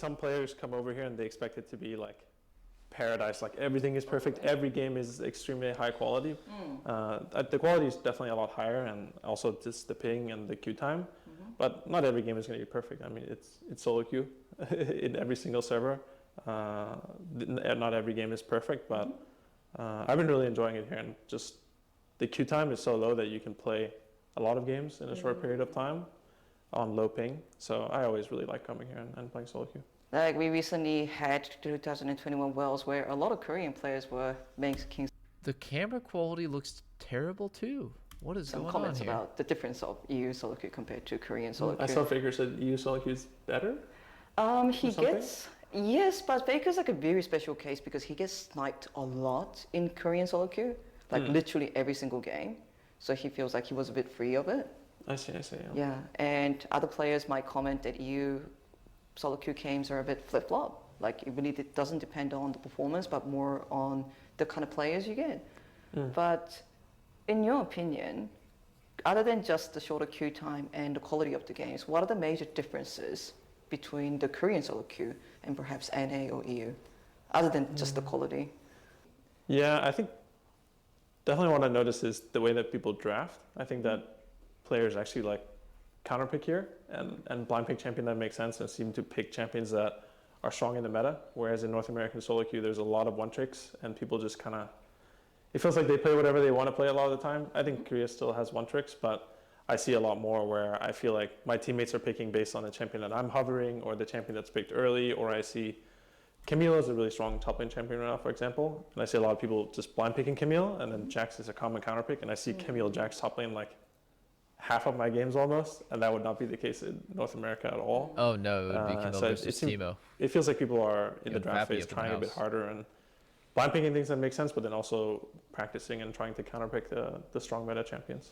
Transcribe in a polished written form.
some players come over here and they expect it to be like paradise, like everything is perfect, every game is extremely high quality. The quality is definitely a lot higher, and also just the ping and the queue time. But not every game is going to be perfect. I mean, it's SoloQ in every single server. Not every game is perfect, but I've been really enjoying it here, and just the queue time is so low that you can play a lot of games in a short period of time on low ping. So I always really like coming here and playing SoloQ. Like we recently had 2021 Worlds where a lot of Korean players were making The camera quality looks terrible too. What is some going comments on here? about the difference of EU SoloQ compared to Korean SoloQ. I saw Faker said EU SoloQ is better. He gets, yes, but Faker's like a very special case because he gets sniped a lot in Korean SoloQ, like literally every single game. So he feels like he was a bit free of it. I see, Yeah, and other players might comment that EU SoloQ games are a bit flip-flop. Like it really doesn't depend on the performance, but more on the kind of players you get. But in your opinion, other than just the shorter queue time and the quality of the games, what are the major differences between the Korean SoloQ and perhaps NA or EU, other than just the quality? Yeah, I think definitely what I noticed is the way that people draft. I think that players actually like counterpick here and blind pick champion that makes sense and seem to pick champions that are strong in the meta. Whereas in North American SoloQ, there's a lot of one tricks and people just kind of, it feels like they play whatever they want to play a lot of the time. I think Korea still has one tricks, but I see a lot more where I feel like my teammates are picking based on the champion that I'm hovering or the champion that's picked early, or I see Camille is a really strong top lane champion right now, for example. And I see a lot of people just blind picking Camille, and then Jax is a common counter pick. And I see Camille Jax top lane like half of my games almost, and that would not be the case in North America at all. Oh no, it would be Camille versus Teemo. It feels like people are in the draft phase trying a bit harder and blind picking things that make sense, but then also practicing and trying to counterpick the strong meta champions.